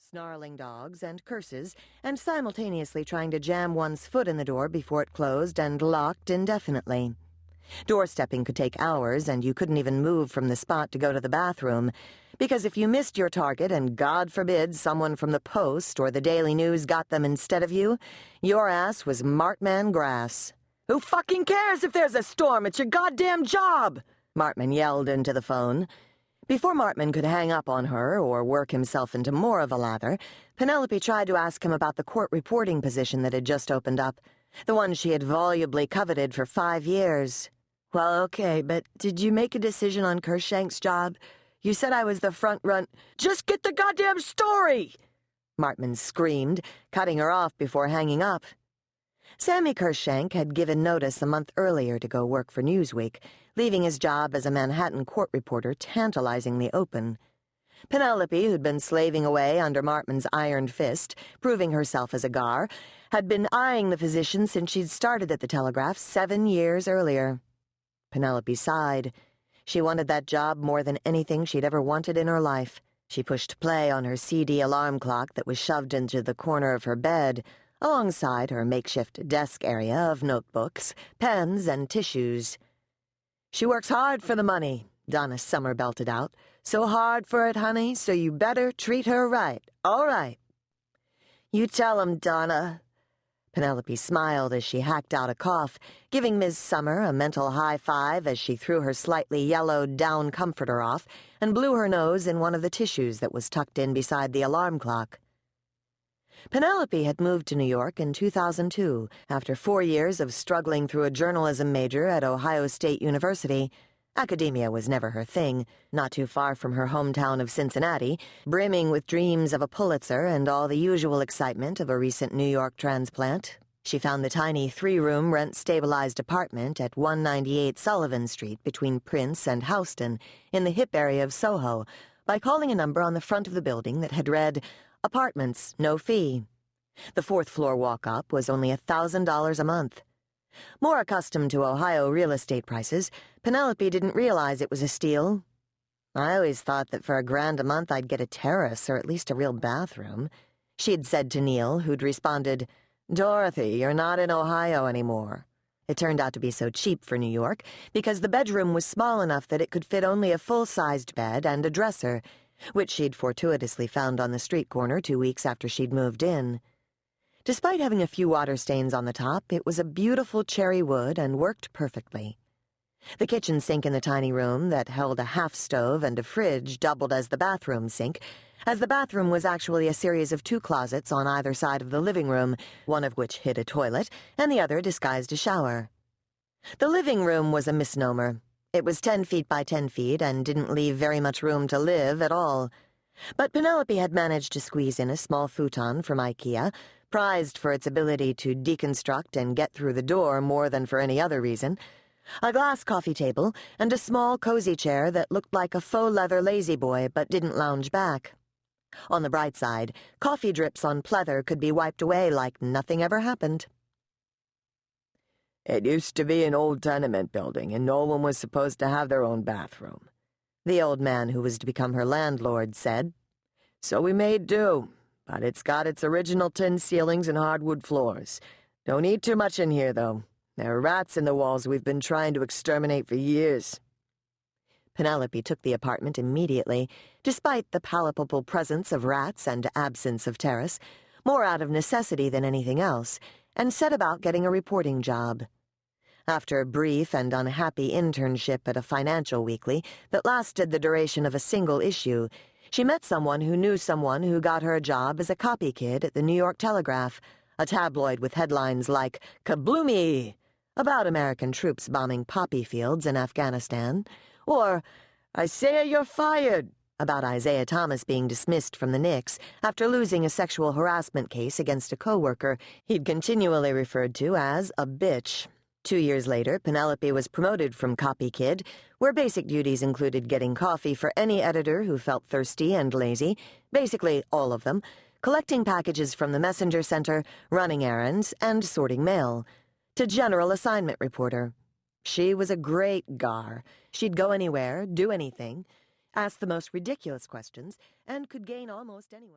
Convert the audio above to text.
snarling dogs, and curses, and simultaneously trying to jam one's foot in the door before it closed and locked indefinitely. Doorstepping could take hours, and you couldn't even move from the spot to go to the bathroom, because if you missed your target and, God forbid, someone from the Post or the Daily News got them instead of you, your ass was Martman grass. "Who fucking cares if there's a storm? It's your goddamn job!" Martman yelled into the phone. Before Martman could hang up on her or work himself into more of a lather, Penelope tried to ask him about the court reporting position that had just opened up, the one she had volubly coveted for 5 years. "Well, okay, but did you make a decision on Kershank's job? You said I was the front run—" "Just get the goddamn story!" Martman screamed, cutting her off before hanging up. Sammy Kershank had given notice a month earlier to go work for Newsweek, leaving his job as a Manhattan court reporter tantalizingly open. Penelope, who'd been slaving away under Martman's iron fist, proving herself as a gar, had been eyeing the position since she'd started at the Telegraph 7 years earlier. Penelope sighed. She wanted that job more than anything she'd ever wanted in her life. She pushed play on her CD alarm clock that was shoved into the corner of her bed, alongside her makeshift desk area of notebooks, pens, and tissues. "She works hard for the money," Donna Summer belted out. "So hard for it, honey, so you better treat her right. All right." "You tell 'em, Donna." Penelope smiled as she hacked out a cough, giving Ms. Summer a mental high-five as she threw her slightly yellowed down comforter off and blew her nose in one of the tissues that was tucked in beside the alarm clock. Penelope had moved to New York in 2002, after 4 years of struggling through a journalism major at Ohio State University. Academia was never her thing, not too far from her hometown of Cincinnati, brimming with dreams of a Pulitzer and all the usual excitement of a recent New York transplant. She found the tiny 3-room rent-stabilized apartment at 198 Sullivan Street between Prince and Houston, in the hip area of Soho, by calling a number on the front of the building that had read, "Apartments, no fee." The 4th-floor walk-up was only $1,000 a month. More accustomed to Ohio real estate prices, Penelope didn't realize it was a steal. "I always thought that for $1,000 a month I'd get a terrace or at least a real bathroom," she'd said to Neil, who'd responded, "Dorothy, you're not in Ohio anymore." It turned out to be so cheap for New York because the bedroom was small enough that it could fit only a full-sized bed and a dresser, which she'd fortuitously found on the street corner 2 weeks after she'd moved in. Despite having a few water stains on the top, it was a beautiful cherry wood and worked perfectly. The kitchen sink in the tiny room that held a half-stove and a fridge doubled as the bathroom sink, as the bathroom was actually a series of 2 closets on either side of the living room, one of which hid a toilet, and the other disguised a shower. The living room was a misnomer. It was 10 feet by 10 feet and didn't leave very much room to live at all. But Penelope had managed to squeeze in a small futon from IKEA, prized for its ability to deconstruct and get through the door more than for any other reason, a glass coffee table, and a small cozy chair that looked like a faux leather lazy-boy but didn't lounge back. On the bright side, coffee drips on pleather could be wiped away like nothing ever happened. "It used to be an old tenement building, and no one was supposed to have their own bathroom," the old man who was to become her landlord said. "So we made do, but it's got its original tin ceilings and hardwood floors. Don't eat too much in here, though. There are rats in the walls we've been trying to exterminate for years." Penelope took the apartment immediately, despite the palpable presence of rats and absence of terrace, more out of necessity than anything else, and set about getting a reporting job. After a brief and unhappy internship at a financial weekly that lasted the duration of a single issue, she met someone who got her a job as a copy kid at the New York Telegraph, a tabloid with headlines like "Kabloomy!" about American troops bombing poppy fields in Afghanistan, or "Isaiah, you're fired!" about Isaiah Thomas being dismissed from the Knicks after losing a sexual harassment case against a coworker he'd continually referred to as a bitch. 2 years later, Penelope was promoted from copy kid, where basic duties included getting coffee for any editor who felt thirsty and lazy, basically all of them, collecting packages from the messenger center, running errands, and sorting mail, to general assignment reporter. She was a great gar. She'd go anywhere, do anything, ask the most ridiculous questions, and could gain almost anyone.